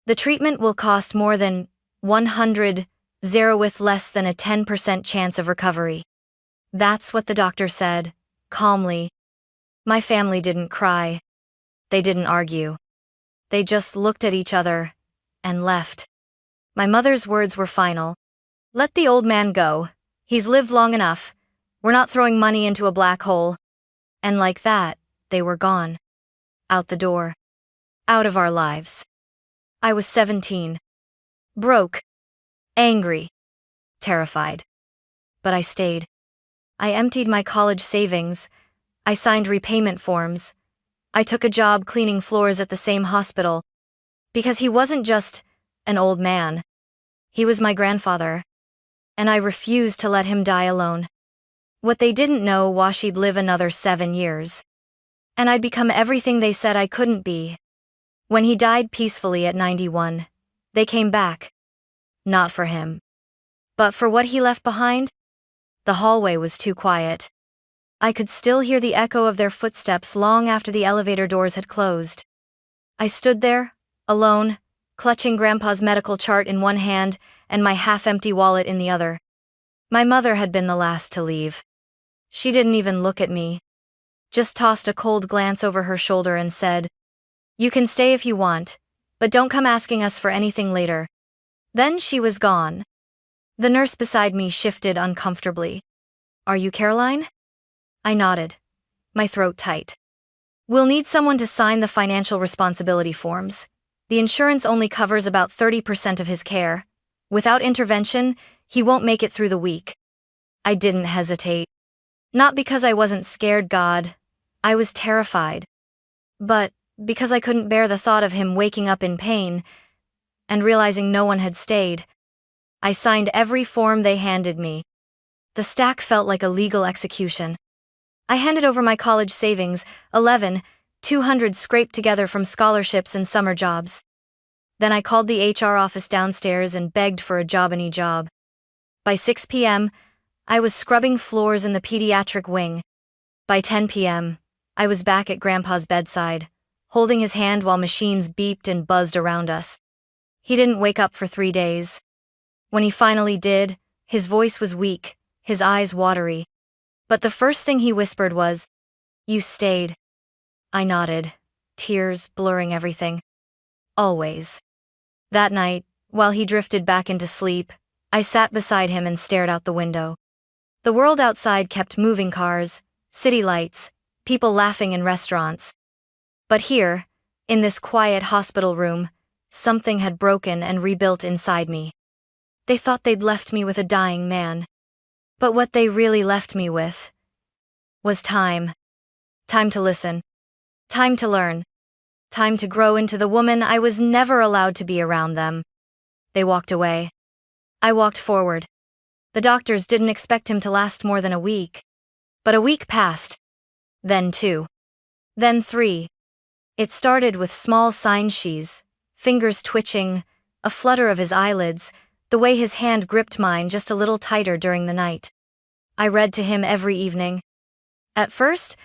The treatment will cost more than 100 with less than a 10% chance of recovery. That's what the doctor said, calmly. My family didn't cry. They didn't argue. They just looked at each other and left. My mother's words were final. Let the old man go. He's lived long enough. We're not throwing money into a black hole. And like that, they were gone. Out the door. Out of our lives. I was 17. Broke. Angry. Terrified. But I stayed. I emptied my college savings. I signed repayment forms. I took a job cleaning floors at the same hospital. Because he wasn't just an old man. He was my grandfather. And I refused to let him die alone. What they didn't know was she'd live another 7 years. And I'd become everything they said I couldn't be. When he died peacefully at 91, they came back. Not for him. But for what he left behind? The hallway was too quiet. I could still hear the echo of their footsteps long after the elevator doors had closed. I stood there, alone, clutching Grandpa's medical chart in one hand and my half-empty wallet in the other. My mother had been the last to leave. She didn't even look at me. Just tossed a cold glance over her shoulder and said, "You can stay if you want, but don't come asking us for anything later." Then she was gone. The nurse beside me shifted uncomfortably. "Are you Caroline?" I nodded, my throat tight. "We'll need someone to sign the financial responsibility forms. The insurance only covers about 30% of his care. Without intervention, he won't make it through the week." I didn't hesitate. Not because I wasn't scared, God. I was terrified. But because I couldn't bear the thought of him waking up in pain and realizing no one had stayed. I signed every form they handed me. The stack felt like a legal execution. I handed over my college savings, 200 scraped together from scholarships and summer jobs. Then I called the HR office downstairs and begged for a job, any job. By 6 p.m., I was scrubbing floors in the pediatric wing. By 10 p.m., I was back at Grandpa's bedside, holding his hand while machines beeped and buzzed around us. He didn't wake up for 3 days. When he finally did, his voice was weak, his eyes watery. But the first thing he whispered was, "You stayed." I nodded, tears blurring everything. Always. That night, while he drifted back into sleep, I sat beside him and stared out the window. The world outside kept moving: cars, city lights, people laughing in restaurants. But here, in this quiet hospital room, something had broken and rebuilt inside me. They thought they'd left me with a dying man. But what they really left me with was time. Time to listen. Time to learn. Time to grow into the woman I was never allowed to be around them. They walked away. I walked forward. The doctors didn't expect him to last more than a week. But a week passed. Then 2. Then 3. It started with small signs: she's, fingers twitching, a flutter of his eyelids, the way his hand gripped mine just a little tighter during the night. I read to him every evening. At first,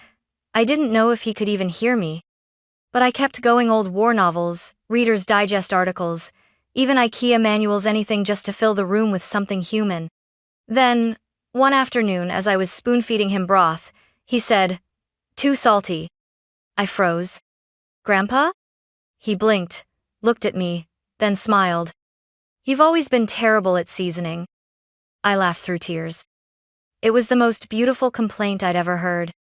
I didn't know if he could even hear me. But I kept going: old war novels, Reader's Digest articles, even IKEA manuals, anything just to fill the room with something human. Then, one afternoon, as I was spoon-feeding him broth, he said, "Too salty." I froze. "Grandpa?" He blinked, looked at me, then smiled. "You've always been terrible at seasoning." I laughed through tears. It was the most beautiful complaint I'd ever heard.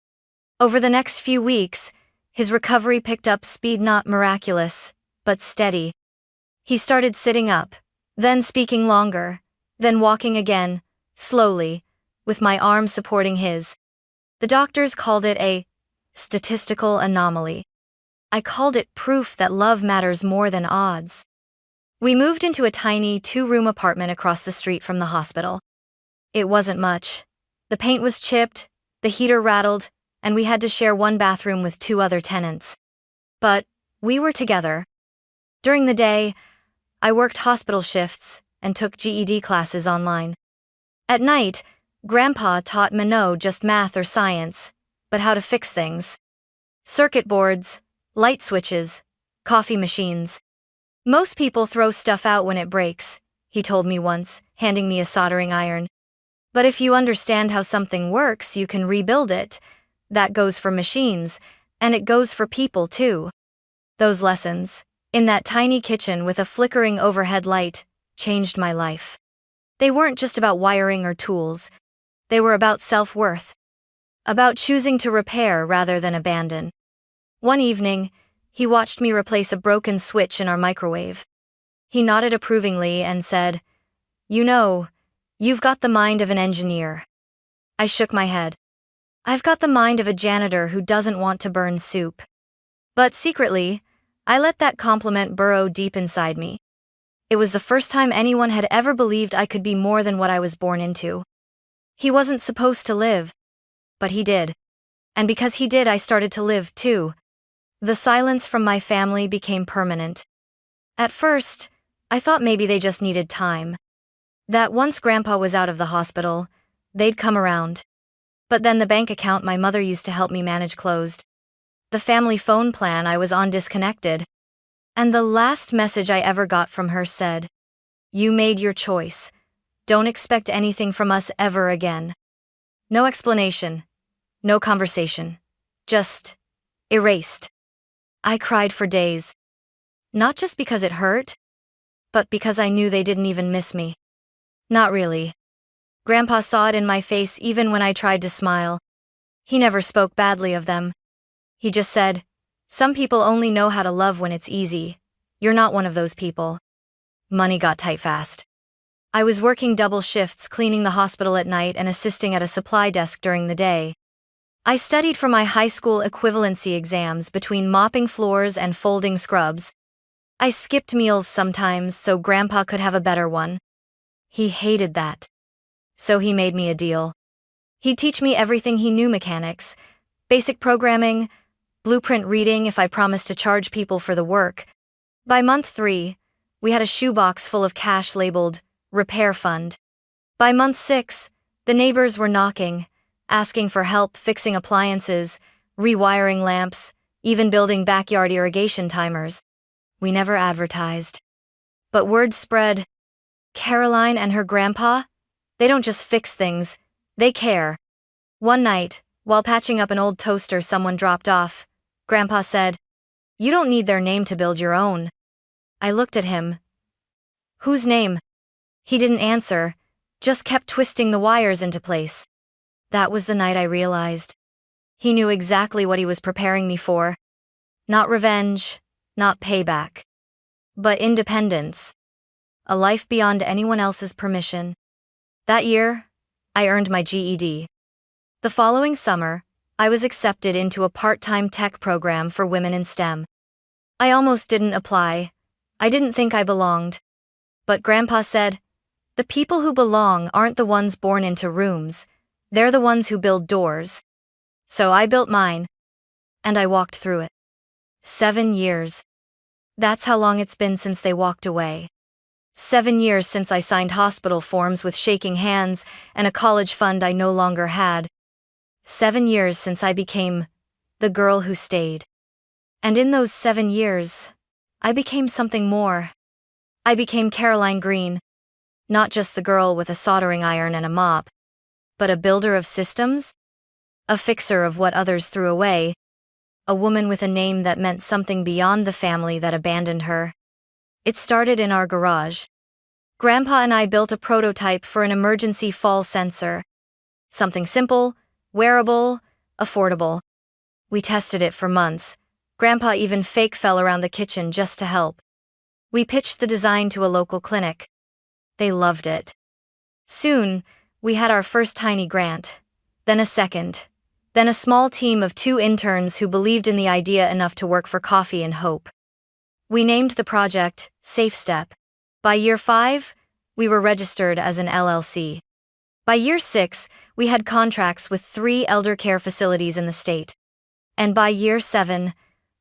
Over the next few weeks, his recovery picked up speed, not miraculous, but steady. He started sitting up, then speaking longer, then walking again, slowly, with my arm supporting his. The doctors called it a statistical anomaly. I called it proof that love matters more than odds. We moved into a tiny 2-room apartment across the street from the hospital. It wasn't much. The paint was chipped, the heater rattled, and we had to share one bathroom with 2 other tenants. But we were together. During the day, I worked hospital shifts and took GED classes online. At night, Grandpa taught me no just math or science, but how to fix things. Circuit boards, light switches, coffee machines. Most people throw stuff out when it breaks, he told me once, handing me a soldering iron. But if you understand how something works, you can rebuild it. That goes for machines, and it goes for people too. Those lessons, in that tiny kitchen with a flickering overhead light, changed my life. They weren't just about wiring or tools. They were about self-worth. About choosing to repair rather than abandon. One evening, he watched me replace a broken switch in our microwave. He nodded approvingly and said, "You know, you've got the mind of an engineer." I shook my head. "I've got the mind of a janitor who doesn't want to burn soup." But secretly, I let that compliment burrow deep inside me. It was the first time anyone had ever believed I could be more than what I was born into. He wasn't supposed to live, but he did. And because he did, I started to live too. The silence from my family became permanent. At first, I thought maybe they just needed time. That once Grandpa was out of the hospital, they'd come around. But then the bank account my mother used to help me manage closed. The family phone plan I was on disconnected. And the last message I ever got from her said, "You made your choice. Don't expect anything from us ever again." No explanation. No conversation. Just erased. I cried for days. Not just because it hurt, but because I knew they didn't even miss me. Not really. Grandpa saw it in my face even when I tried to smile. He never spoke badly of them. He just said, "Some people only know how to love when it's easy. You're not one of those people." Money got tight fast. I was working double shifts, cleaning the hospital at night and assisting at a supply desk during the day. I studied for my high school equivalency exams between mopping floors and folding scrubs. I skipped meals sometimes so Grandpa could have a better one. He hated that. So he made me a deal. He'd teach me everything he knew: mechanics, basic programming, blueprint reading if I promised to charge people for the work. By month 3, we had a shoebox full of cash labeled repair fund. By month 6, the neighbors were knocking, asking for help fixing appliances, rewiring lamps, even building backyard irrigation timers. We never advertised. But word spread. Caroline and her grandpa? They don't just fix things, they care. One night, while patching up an old toaster someone dropped off, Grandpa said, "You don't need their name to build your own." I looked at him. "Whose name?" He didn't answer, just kept twisting the wires into place. That was the night I realized. He knew exactly what he was preparing me for. Not revenge, not payback, but independence. A life beyond anyone else's permission. That year, I earned my GED. The following summer, I was accepted into a part-time tech program for women in STEM. I almost didn't apply. I didn't think I belonged. But Grandpa said, "The people who belong aren't the ones born into rooms. They're the ones who build doors." So I built mine. And I walked through it. 7 years. That's how long it's been since they walked away. 7 years since I signed hospital forms with shaking hands and a college fund I no longer had. 7 years since I became the girl who stayed. And in those 7 years, I became something more. I became Caroline Green. Not just the girl with a soldering iron and a mop, but a builder of systems, a fixer of what others threw away, a woman with a name that meant something beyond the family that abandoned her. It started in our garage. Grandpa and I built a prototype for an emergency fall sensor. Something simple, wearable, affordable. We tested it for months. Grandpa even fake fell around the kitchen just to help. We pitched the design to a local clinic. They loved it. Soon, we had our first tiny grant, then a second, then a small team of 2 interns who believed in the idea enough to work for coffee and hope. We named the project Safe Step. By year 5, we were registered as an LLC. By year 6, we had contracts with 3 elder care facilities in the state. And by year 7,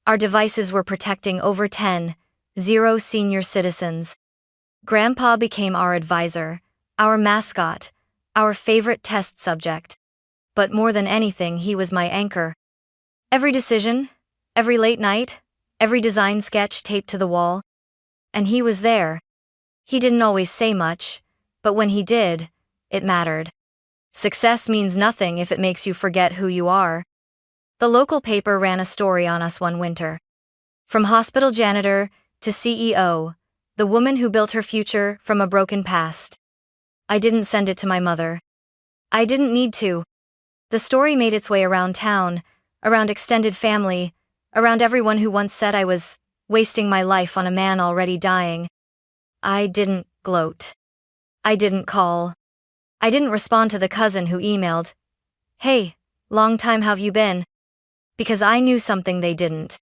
our devices were protecting over 10,000 senior citizens. Grandpa became our advisor, our mascot, our favorite test subject. But more than anything, he was my anchor. Every decision, every late night, every design sketch taped to the wall, And he was there. He didn't always say much, but when he did, it mattered. Success means nothing if it makes you forget who you are. The local paper ran a story on us one winter. From hospital janitor to CEO, the woman who built her future from a broken past. I didn't send it to my mother. I didn't need to. The story made its way around town, around extended family, around everyone who once said I was wasting my life on a man already dying. I didn't gloat. I didn't call. I didn't respond to the cousin who emailed, "Hey, long time how've you been?" Because I knew something they didn't.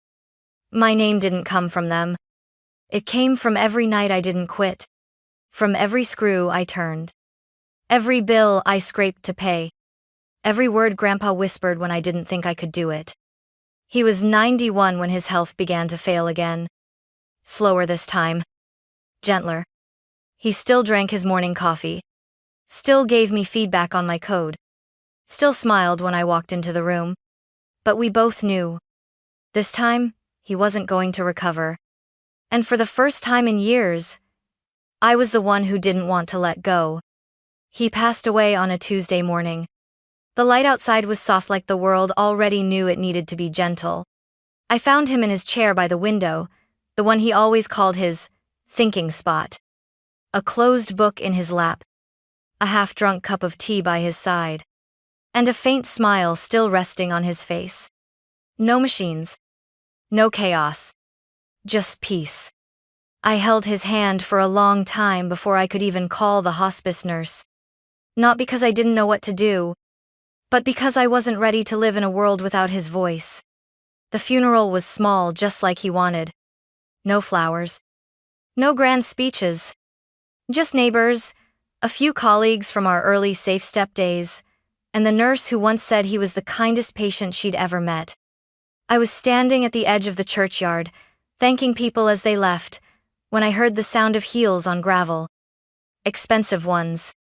My name didn't come from them. It came from every night I didn't quit. From every screw I turned. Every bill I scraped to pay. Every word Grandpa whispered when I didn't think I could do it. He was 91 when his health began to fail again. Slower this time. Gentler. He still drank his morning coffee. Still gave me feedback on my code. Still smiled when I walked into the room. But we both knew. This time, he wasn't going to recover. And for the first time in years, I was the one who didn't want to let go. He passed away on a Tuesday morning. The light outside was soft like the world already knew it needed to be gentle. I found him in his chair by the window, the one he always called his thinking spot. A closed book in his lap. A half-drunk cup of tea by his side. And a faint smile still resting on his face. No machines. No chaos. Just peace. I held his hand for a long time before I could even call the hospice nurse. Not because I didn't know what to do, but because I wasn't ready to live in a world without his voice. The funeral was small, just like he wanted. No flowers. No grand speeches. Just neighbors, a few colleagues from our early Safe Step days, and the nurse who once said he was the kindest patient she'd ever met. I was standing at the edge of the churchyard, thanking people as they left, when I heard the sound of heels on gravel. Expensive ones.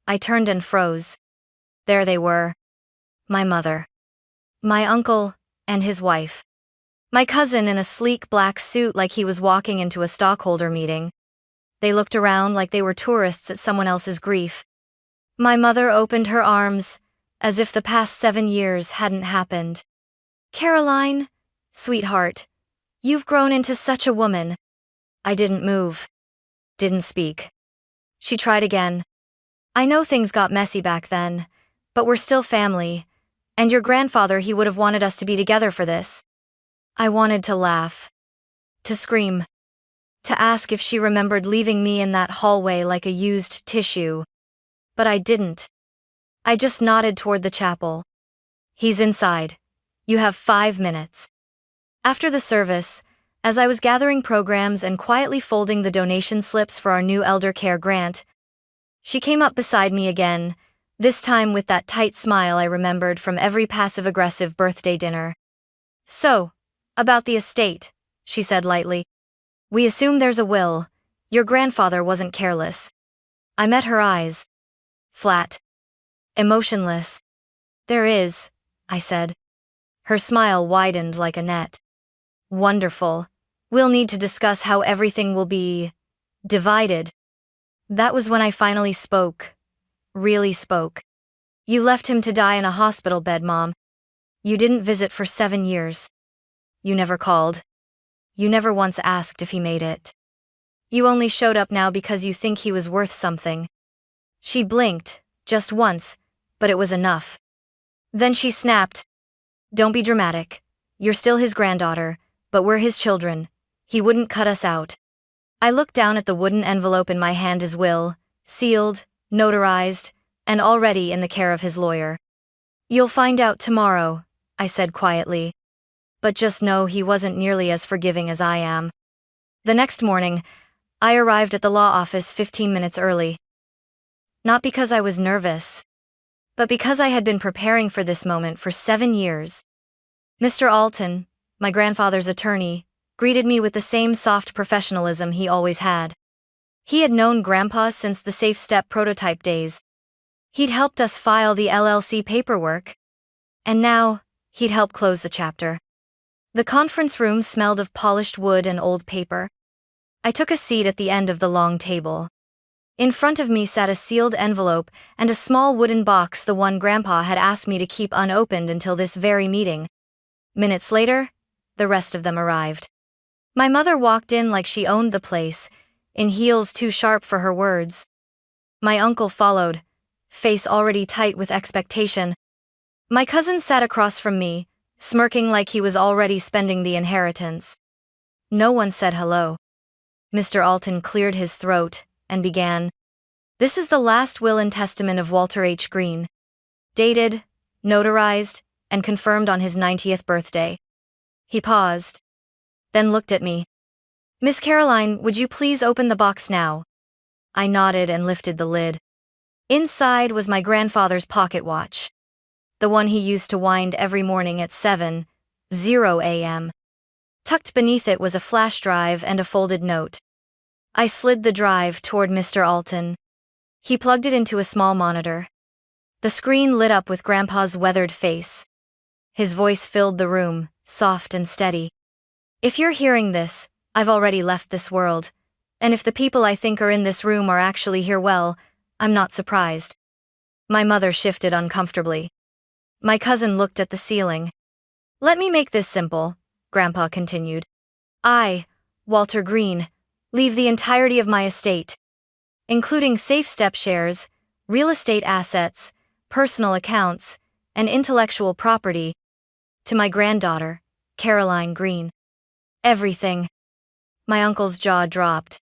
I turned and froze. There they were. My mother. My uncle, and his wife. My cousin in a sleek black suit like he was walking into a stockholder meeting. They looked around like they were tourists at someone else's grief. My mother opened her arms, as if the past 7 years hadn't happened. "Caroline, sweetheart, you've grown into such a woman." I didn't move. Didn't speak. She tried again. "I know things got messy back then, but we're still family, and your grandfather, he would have wanted us to be together for this." I wanted to laugh. To scream. To ask if she remembered leaving me in that hallway like a used tissue. But I didn't. I just nodded toward the chapel. "He's inside. You have 5 minutes." After the service, as I was gathering programs and quietly folding the donation slips for our new elder care grant, she came up beside me again, this time with that tight smile I remembered from every passive-aggressive birthday dinner. "So, about the estate," she said lightly. "We assume there's a will. Your grandfather wasn't careless." I met her eyes. Flat. Emotionless. "There is," I said. Her smile widened like a net. "Wonderful. We'll need to discuss how everything will be divided." That was when I finally spoke. Really spoke. "You left him to die in a hospital bed, Mom. You didn't visit for 7 years. You never called. You never once asked if he made it. You only showed up now because you think he was worth something." She blinked, just once, but it was enough. Then she snapped, "Don't be dramatic. You're still his granddaughter, but we're his children. He wouldn't cut us out." I looked down at the wooden envelope in my hand, his will, sealed, notarized, and already in the care of his lawyer. "You'll find out tomorrow," I said quietly. But just know he wasn't nearly as forgiving as I am. The next morning, I arrived at the law office 15 minutes early. Not because I was nervous, but because I had been preparing for this moment for 7 years. Mr. Alton, my grandfather's attorney, greeted me with the same soft professionalism he always had. He had known Grandpa since the Safe Step prototype days. He'd helped us file the LLC paperwork. And now, he'd helped close the chapter. The conference room smelled of polished wood and old paper. I took a seat at the end of the long table. In front of me sat a sealed envelope and a small wooden box, the one Grandpa had asked me to keep unopened until this very meeting. Minutes later, the rest of them arrived. My mother walked in like she owned the place, in heels too sharp for her words. My uncle followed, face already tight with expectation. My cousin sat across from me, smirking like he was already spending the inheritance. No one said hello. Mr. Alton cleared his throat and began. This is the last will and testament of Walter H. Green. Dated, notarized, and confirmed on his 90th birthday. He paused, then looked at me. Miss Caroline, would you please open the box now? I nodded and lifted the lid. Inside was my grandfather's pocket watch. The one he used to wind every morning at 7:00 a.m. Tucked beneath it was a flash drive and a folded note. I slid the drive toward Mr. Alton. He plugged it into a small monitor. The screen lit up with Grandpa's weathered face. His voice filled the room, soft and steady. If you're hearing this, I've already left this world. And if the people I think are in this room are actually here, well, I'm not surprised. My mother shifted uncomfortably. My cousin looked at the ceiling. Let me make this simple, Grandpa continued. I, Walter Green, leave the entirety of my estate, including safe step shares, real estate assets, personal accounts, and intellectual property, to my granddaughter, Caroline Green. Everything. My uncle's jaw dropped.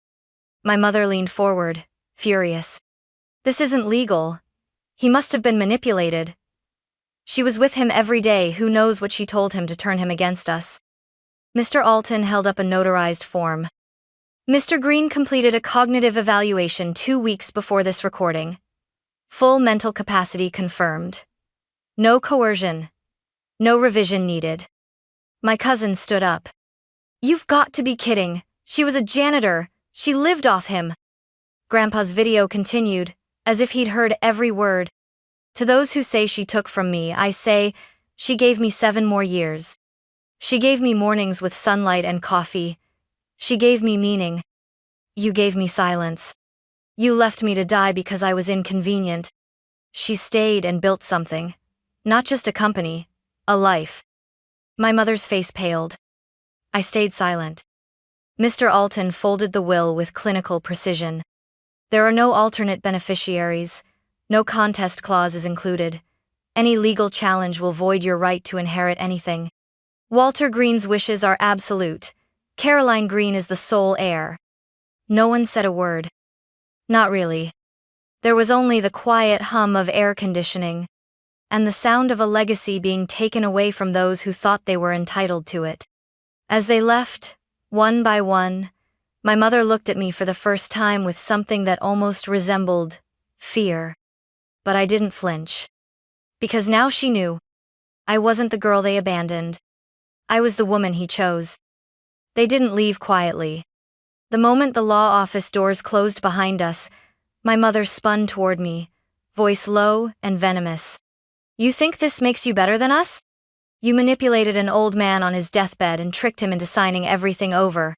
My mother leaned forward, furious. This isn't legal. He must have been manipulated. She was with him every day. Who knows what she told him to turn him against us? Mr. Alton held up a notarized form. Mr. Green completed a cognitive evaluation 2 weeks before this recording. Full mental capacity confirmed. No coercion. No revision needed. My cousin stood up. You've got to be kidding. She was a janitor. She lived off him. Grandpa's video continued, as if he'd heard every word. To those who say she took from me, I say, she gave me 7 more years. She gave me mornings with sunlight and coffee. She gave me meaning. You gave me silence. You left me to die because I was inconvenient. She stayed and built something. Not just a company, a life. My mother's face paled. I stayed silent. Mr. Alton folded the will with clinical precision. There are no alternate beneficiaries. No contest clause is included. Any legal challenge will void your right to inherit anything. Walter Green's wishes are absolute. Caroline Green is the sole heir. No one said a word. Not really. There was only the quiet hum of air conditioning, and the sound of a legacy being taken away from those who thought they were entitled to it. As they left, one by one, my mother looked at me for the first time with something that almost resembled fear. But I didn't flinch. Because now she knew. I wasn't the girl they abandoned. I was the woman he chose. They didn't leave quietly. The moment the law office doors closed behind us, my mother spun toward me, voice low and venomous. You think this makes you better than us? You manipulated an old man on his deathbed and tricked him into signing everything over.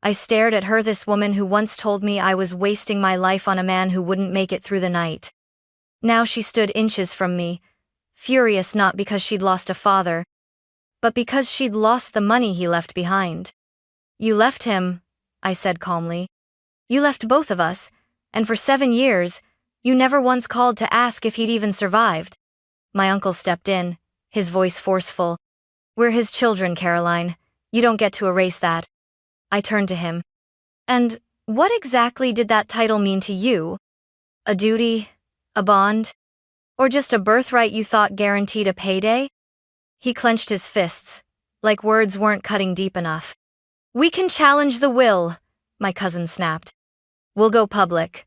I stared at her, this woman who once told me I was wasting my life on a man who wouldn't make it through the night. Now she stood inches from me, furious not because she'd lost a father, but because she'd lost the money he left behind. You left him, I said calmly. You left both of us, and for 7 years, you never once called to ask if he'd even survived. My uncle stepped in, his voice forceful. We're his children, Caroline. You don't get to erase that. I turned to him. And what exactly did that title mean to you? A duty? A bond? Or just a birthright you thought guaranteed a payday? He clenched his fists, like words weren't cutting deep enough. We can challenge the will, my cousin snapped. We'll go public.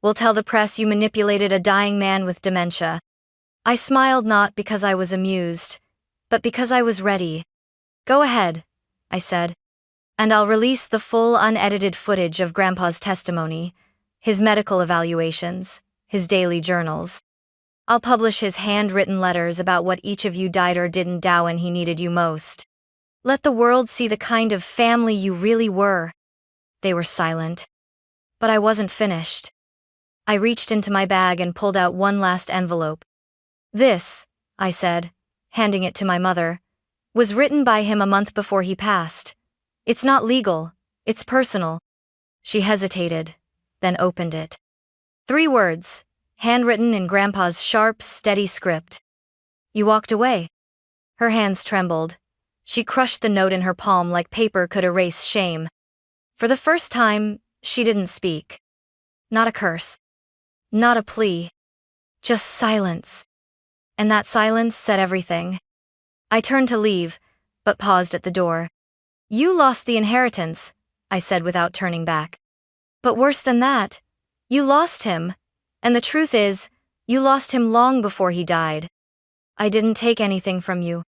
We'll tell the press you manipulated a dying man with dementia. I smiled, not because I was amused, but because I was ready. Go ahead, I said. And I'll release the full unedited footage of Grandpa's testimony, his medical evaluations, his daily journals. I'll publish his handwritten letters about what each of you died or didn't do when he needed you most. Let the world see the kind of family you really were. They were silent. But I wasn't finished. I reached into my bag and pulled out one last envelope. This, I said, handing it to my mother, was written by him a month before he passed. It's not legal, it's personal. She hesitated, then opened it. 3 words, handwritten in Grandpa's sharp, steady script. You walked away. Her hands trembled. She crushed the note in her palm like paper could erase shame. For the first time, she didn't speak. Not a curse. Not a plea. Just silence. And that silence said everything. I turned to leave, but paused at the door. You lost the inheritance, I said without turning back. But worse than that, you lost him. And the truth is, you lost him long before he died. I didn't take anything from you.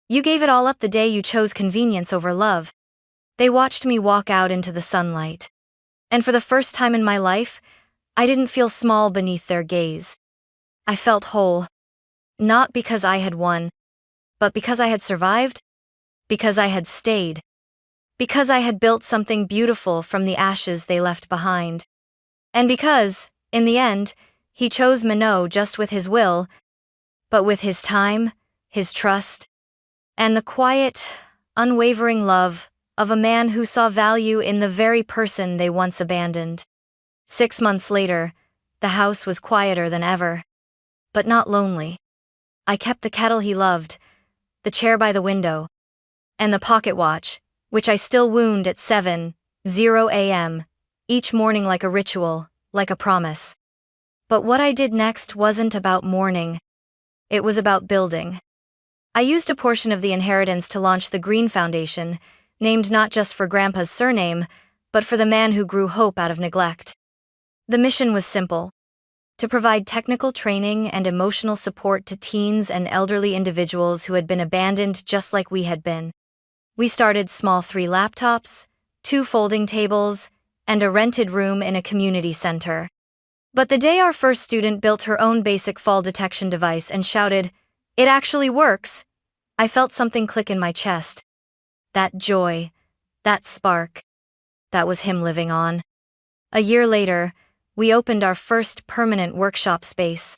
You gave it all up the day you chose convenience over love. They watched me walk out into the sunlight. And for the first time in my life, I didn't feel small beneath their gaze. I felt whole. Not because I had won, but because I had survived, because I had stayed, because I had built something beautiful from the ashes they left behind. And because, in the end, he chose Minot just with his will, but with his time, his trust, and the quiet, unwavering love of a man who saw value in the very person they once abandoned. 6 months later, the house was quieter than ever, but not lonely. I kept the kettle he loved, the chair by the window, and the pocket watch, which I still wound at 7:00 a.m., each morning like a ritual, like a promise. But what I did next wasn't about mourning. It was about building. I used a portion of the inheritance to launch the Green Foundation, named not just for Grandpa's surname, but for the man who grew hope out of neglect. The mission was simple: to provide technical training and emotional support to teens and elderly individuals who had been abandoned just like we had been. We started small: 3 laptops, 2 folding tables, and a rented room in a community center. But the day our first student built her own basic fall detection device and shouted, "It actually works!" I felt something click in my chest. That joy, that spark, that was him living on. A year later, we opened our first permanent workshop space.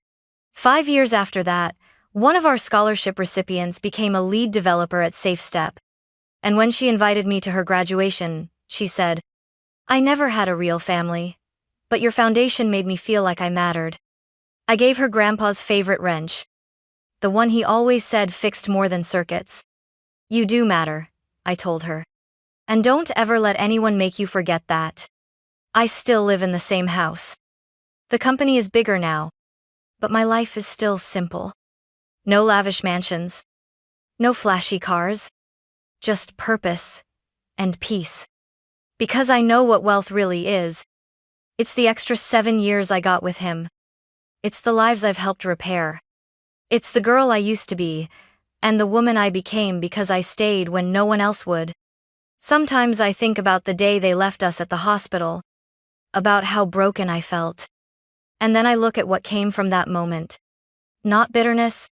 5 years after that, one of our scholarship recipients became a lead developer at SafeStep. And when she invited me to her graduation, she said, "I never had a real family, but your foundation made me feel like I mattered." I gave her Grandpa's favorite wrench, the one he always said fixed more than circuits. "You do matter," I told her. "And don't ever let anyone make you forget that." I still live in the same house. The company is bigger now, but my life is still simple. No lavish mansions, no flashy cars, just purpose and peace. Because I know what wealth really is. It's the extra 7 years I got with him. It's the lives I've helped repair. It's the girl I used to be, and the woman I became because I stayed when no one else would. Sometimes I think about the day they left us at the hospital, about how broken I felt. And then I look at what came from that moment. Not bitterness,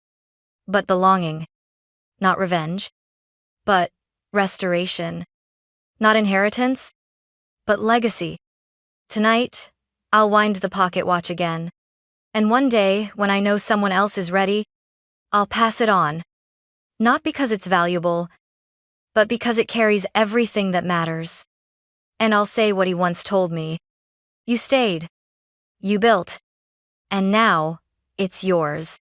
but belonging. Not revenge, but restoration. Not inheritance, but legacy. Tonight, I'll wind the pocket watch again. And one day, when I know someone else is ready, I'll pass it on. Not because it's valuable, but because it carries everything that matters. And I'll say what he once told me. You stayed. You built. And now, it's yours.